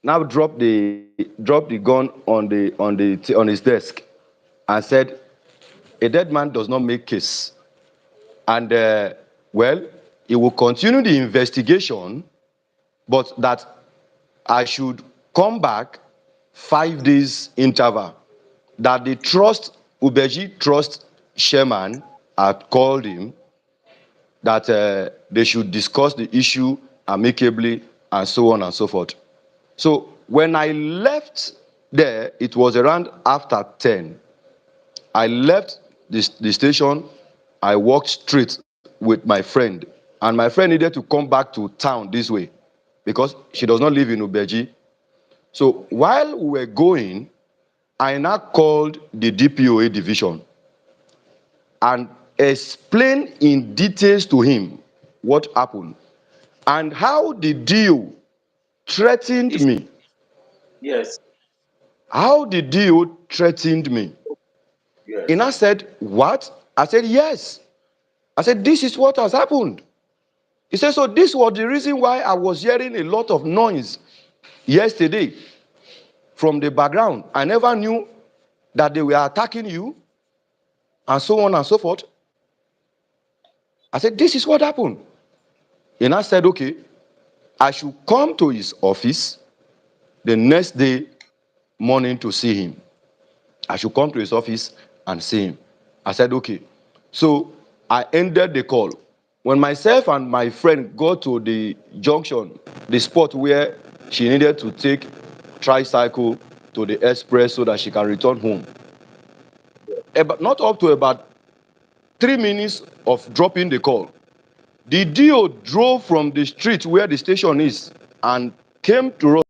now dropped the gun on his desk and said, "A dead man does not make case, and well, he will continue the investigation, but that I should come back 5 days interval. That the trust Ubeji trust chairman had called him, that they should discuss the issue amicably and so on and so forth." So when I left there, it was around after 10. I left the station. I walked straight with my friend, and my friend needed to come back to town this way because she does not live in Ubeji. So while we were going, I now called the DPOA division and explained in details to him what happened and how the deal threatened It's, me. yes, How the deal threatened me. And yes. I said, "What?" I said, "Yes." I said, "This is what has happened." He said, "So this was the reason why I was hearing a lot of noise yesterday from the background. I never knew that they were attacking you and so on and so forth." I said, "This is what happened." And I said, "Okay, I should come to his office the next day morning to see him. I should come to his office and see him." I said, "Okay." So I ended the call. When myself and my friend got to the junction, the spot where she needed to take tricycle to the express so that she can return home, not up to about 3 minutes of dropping the call, the DO drove from the street where the station is and came to us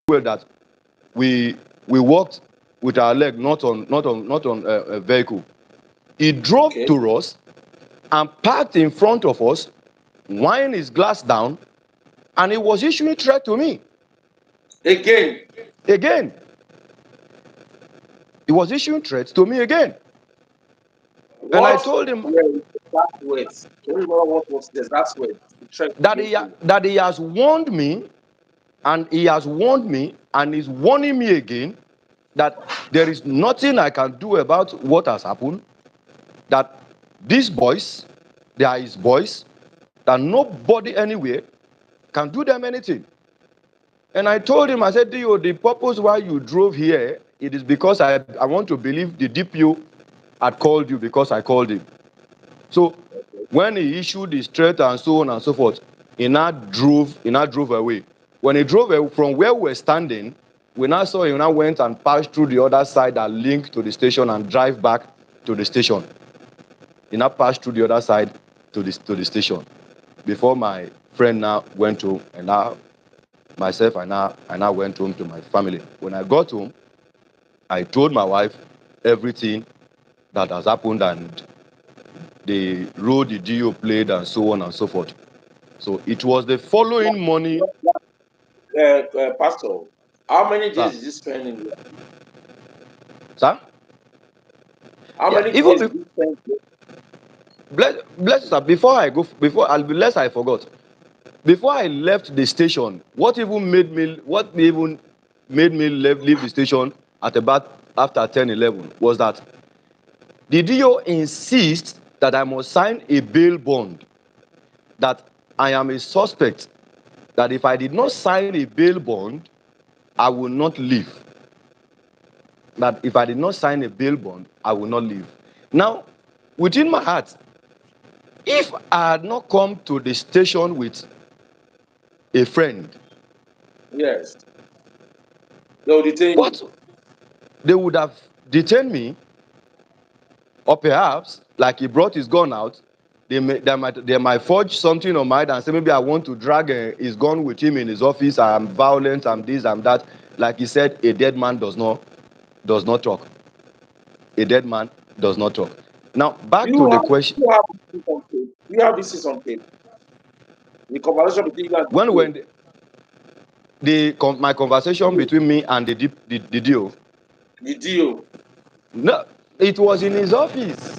where that we walked with our leg, not on a vehicle. He drove Okay. to us and parked in front of us, wind his glass down, and he was issuing threat to me. Again, Again, he was issuing threats to me again. And I what told him were the exact words? Can you remember what was the exact words he tried to that give you? he has warned me, and he has warned me, and he's warning me again that there is nothing I can do about what has happened. That these boys, they are his boys, that nobody anywhere can do them anything. And I told him, I said, "Dio, the purpose why you drove here, it is because I want to believe the DPO had called you because I called him." So Okay. when he issued his threat and so on and so forth, he now drove away. When he drove away from where we were standing, we now saw him now went and passed through the other side that linked to the station and drive back to the station. He now passed through the other side to the station before my friend now went home, and now myself I now went home to my family. When I got home, I told my wife everything that has happened and the role the DO played and so on and so forth. So it was the following morning, Pastor, how many days sir. did you spend in? Sir? How Yeah, many even days did you spend? bless you, sir. Before I forgot. Before I left the station, what even made me leave the station at about after 10, 11 was that the DO insists that I must sign a bail bond, that I am a suspect, that if I did not sign a bail bond, I will not leave. That if I did not sign a bail bond, I will not leave. Now, within my heart, if I had not come to the station with a friend, Yes, they'll detain you. what they would have detained me, or perhaps, like he brought his gun out, they might forge something on my head and say maybe I want to drag his gun with him in his office. I'm violent. I'm this. I'm that. Like he said, a dead man does not talk. A dead man does not talk. Now back to You the have question. you have this on tape. You have this on tape. The conversation between you and When the my conversation deal. between me and the deal, The deal. no, it was in his office.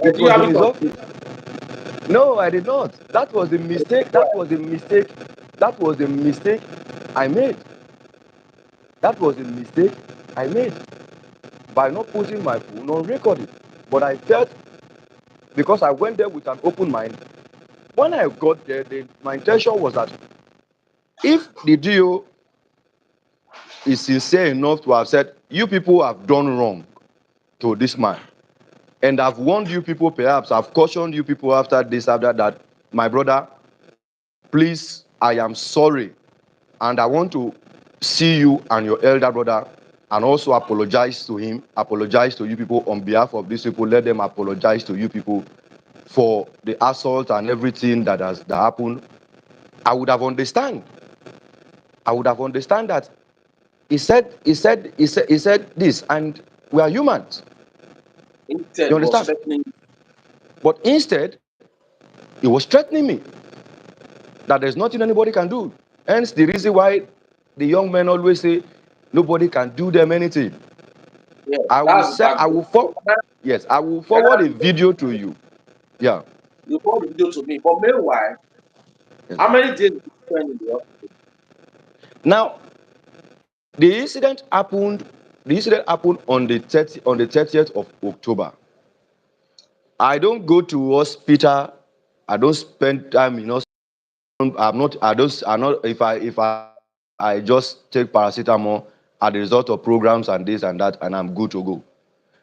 It Do you was have in it his on office. tape? No, I did not. That was the mistake. That was the mistake. That was the mistake I made. That was a mistake I made by not putting my phone on recording. But I felt, because I went there with an open mind, when I got there, my intention was that if the DO is sincere enough to have said, you people have done wrong to this man, and I've warned you people, perhaps I've cautioned you people after this, after that, my brother, please, I am sorry, and I want to see you and your elder brother and also apologize to him, apologize to you people on behalf of these people. Let them apologize to you people for the assault and everything that happened. I would have understand. I would have understand that he said this, and we are humans. You Instead was understand? threatening. But instead, he was threatening me that there's nothing anybody can do. Hence the reason why the young men always say nobody can do them anything. Yeah, I will that's the say I backbone. will yes, I will Ghana, forward a video to you. Yeah. you call the video to me. But meanwhile, Yes. how many days did you spend in the hospital? Now the incident happened. The incident happened on the 30th of October. I don't go to hospital. I don't spend time in hospital. I'm not. I don't. I'm not. If I just take paracetamol as a result of programs and this and that, and I'm good to go.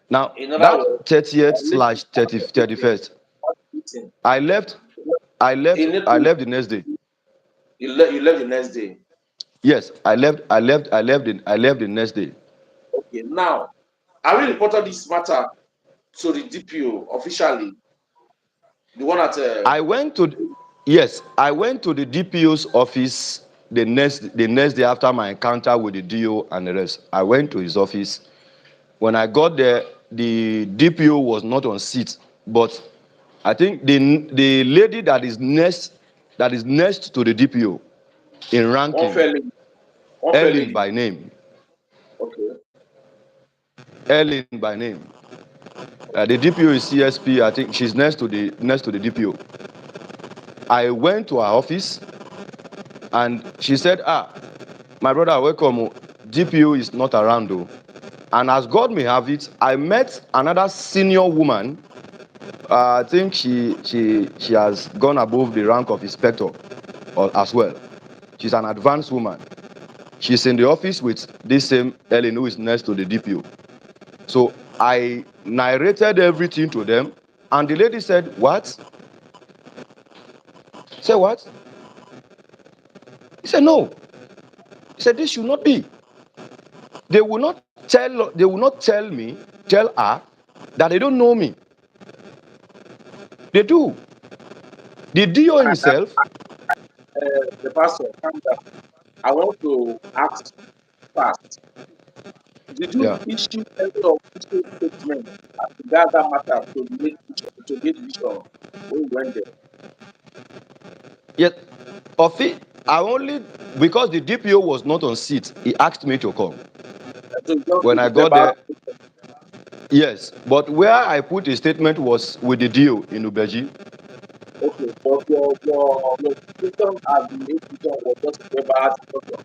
Now In other that words, 30th at least slash 30, 31st, not eating. I left. I left. In I April, left the next day. you left the next day. Yes, I left. I left the next day. Okay, now, I will report this matter to the DPO officially, the one at I went to. Yes, I went to the DPO's office the next day after my encounter with the DO and the rest. I went to his office. When I got there, the DPO was not on seat, but I think the lady that is next to the DPO in one ranking, fair lady. One fair Ellen lady. by name, Okay, Ellen by name. The DPO is CSP. I think she's next to the DPO. I went to her office and she said, "Ah, my brother, welcome. DPO is not around though." And as God may have it, I met another senior woman. I think she has gone above the rank of inspector as well. She's an advanced woman. She's in the office with this same Ellen who is next to the DPO. So I narrated everything to them, and the lady said, "What?" I said, "What?" He said, "No." He said, "This should not be. They will not tell her that they don't know me. They do. The DO himself." the pastor, calm down. I want to ask fast. Did you Yeah. issue any official statement as regards that matter to get vision when you went there? Yet, of it, I only because the DPO was not on seat, he asked me to come. So you just When go I to got verbal. there, yes, but where I put a statement was with the DO in Ubeji. Okay, but your discussion as the institution was just a verbal discussion.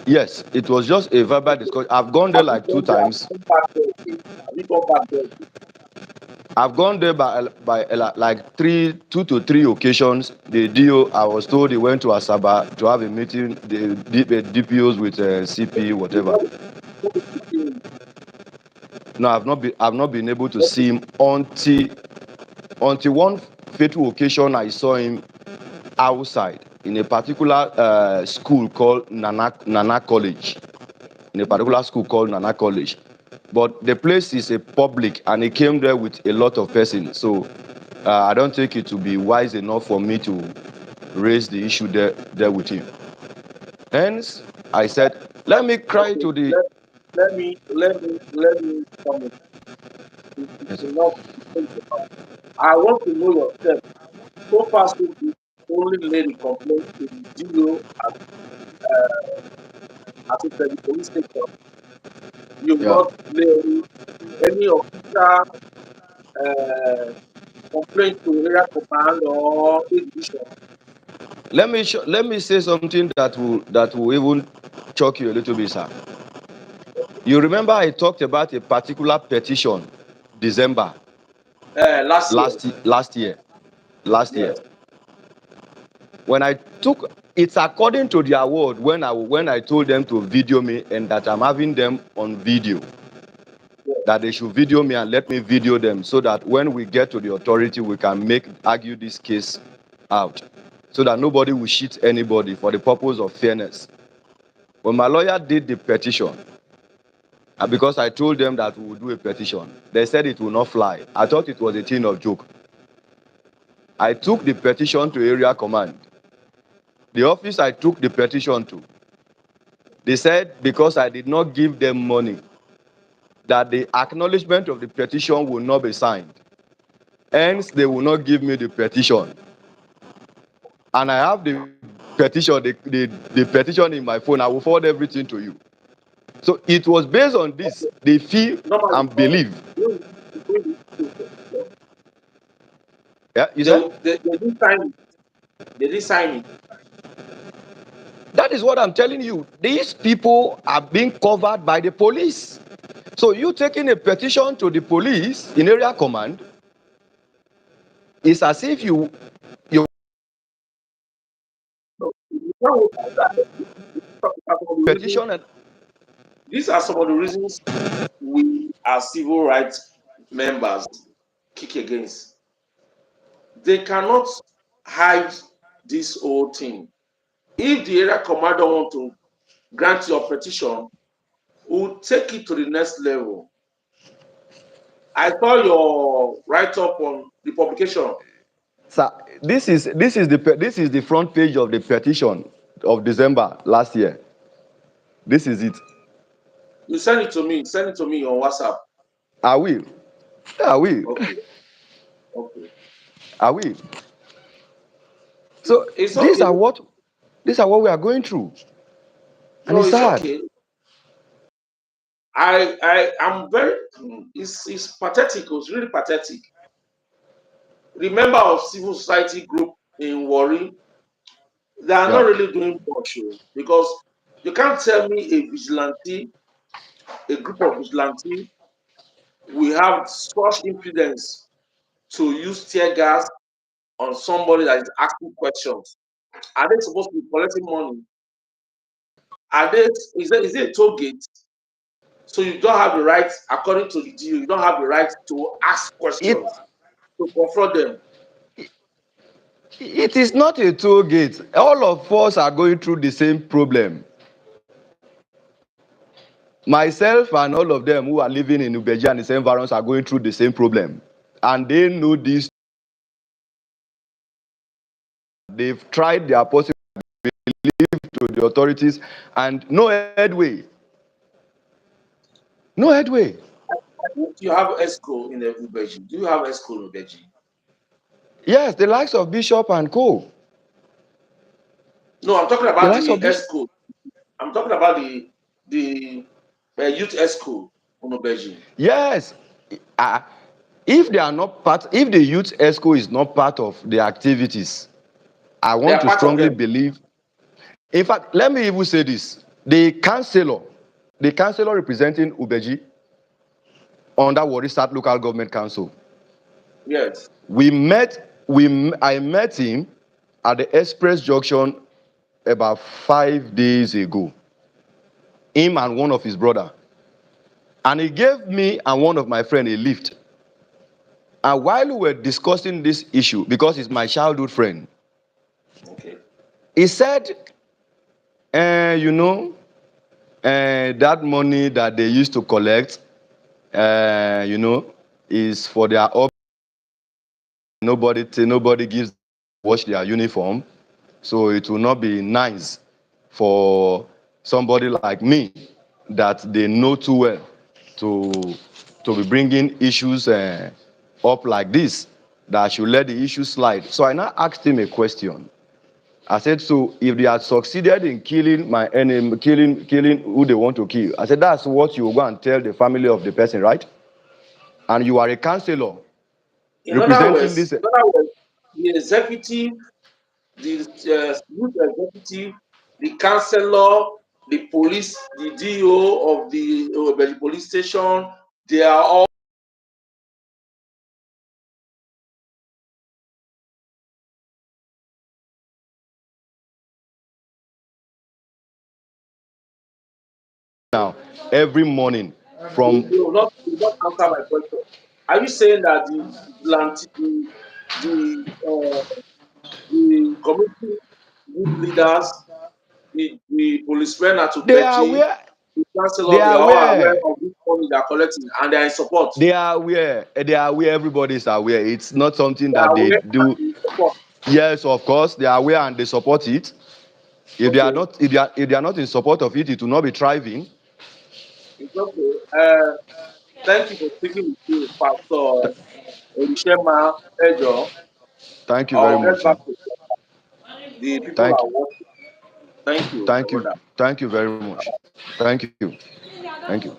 Yes, it was just a verbal Okay, discussion. I've gone there have you like two gone there? Have times. you come back there again? Have you come back there again? I've gone there by like 2 to 3 occasions. The DO, I was told he went to Asaba to have a meeting, the DPOs with CP, You whatever. know, you know the thing. No, I've not been able to Okay, see him until one fateful occasion I saw him outside in a particular school called Nana College. In a particular school called Nana College. But the place is a public and he came there with a lot of persons. So I don't think it will be wise enough for me to raise the issue there with him. Hence, I said, let me cry okay. to the. Let me come in. Yes, It's enough. I want to know yourself. So far, so good. Only made a complaint to the DO as a police station. You will yeah. not lay any official complaint to area command or a division. Let me say something that will even shock you a little bit, sir. You remember I talked about a particular petition, December Last year. last year. Yes. When I took it's according to their word when I told them to video me and that I'm having them on video, Yes. that they should video me and let me video them so that when we get to the authority we can argue this case out so that nobody will cheat anybody for the purpose of fairness. When my lawyer did the petition, and because I told them that we would do a petition, they said it will not fly. I thought it was a thing of joke. I took the petition to area command. The office I took the petition to, they said because I did not give them money, that the acknowledgement of the petition will not be signed. Hence, they will not give me the petition. And I have the petition, the petition in my phone. I will forward everything to you. So it was based on this. They feel Normally, and believe. when you do petition, Yeah, you said? they didn't sign it. They didn't sign it. That is what I'm telling you. These people are being covered by the police. So you taking a petition to the police in area command is as if you No, you can't look at that. Some of the reasons, petition and these are some of the reasons we as civil rights members kick against. They cannot hide this whole thing. If the area commander want to grant your petition, we'll take it to the next level. I saw your write-up on the publication. sir, this is the front page of the petition of December last year. This is it. You send it to me. Send it to me on WhatsApp. I will. I will. Okay. Okay. I will. So It's these okay. are what these are what we are going through, and No, it's it's sad. okay. I am very. It's pathetic. It's really pathetic. The member of civil society group in Warri, they are not Yeah. really doing much because you can't tell me a vigilante, a group of vigilante, we have such impudence to use tear gas on somebody that is asking questions. Are they supposed to be collecting money? Are they? Is it a toll gate? So you don't have the right, according to the deal, you don't have the right to ask It questions, to confront them. it is not a toll gate. All of us are going through the same problem. Myself and all of them who are living in Ubeji and its environs are going through the same problem. And they know this. They've tried their possible to the authorities and no headway. No headway. I think you have ESCO in the Ubeji. Do you have ESCO in Ubeji? Yes, the likes of Bishop and Co. No, I'm talking The about likes the of Bishop. ESCO. I'm talking about the youth ESCO in Ubeji. Yes. Uh, if they are not part, if the youth ESCO is not part of the activities, I They want are to part of strongly them. believe. In fact, let me even say this: the councillor representing Ubeji under Warri South Local Government Council, Yes. I met him at the Express Junction about 5 days ago. Him and one of his brother, and he gave me and one of my friend a lift. And while we were discussing this issue, because he's my childhood friend, Okay. he said, you know, that money that they used to collect, you know, is for their up. Nobody gives wash their uniform, so it will not be nice for somebody like me that they know too well to be bringing issues up like this. That I should let the issue slide. So I now asked him a question. I said, so if they had succeeded in killing my enemy, killing who they want to kill, I said, that's what you will go and tell the family of the person, right? And you are a counselor In other representing words, this. the executive the youth executive, the councillor, the police, the DO of the Ubeji police station, they are all now every morning from you not answer my question. Are you saying that the vigilante, the community youth leaders, the policemen at they are Ubeji, aware. the They councillor, they are are all aware aware. of this money they are collecting and they are in support. They are aware. They are aware. Everybody is aware. It's not something They are that they aware do. and in support. Yes, of course, they are aware and they support it. If they are Okay, not, if they are not in support of it, it will not be thriving. it's okay. Thank you for speaking with me, Pastor Th- Elishema Ejo. Thank you very I'll get much, back sir. to the people Thank are you. watching. Thank you, my Thank you. brother. Thank you very much. Thank you. Thank you.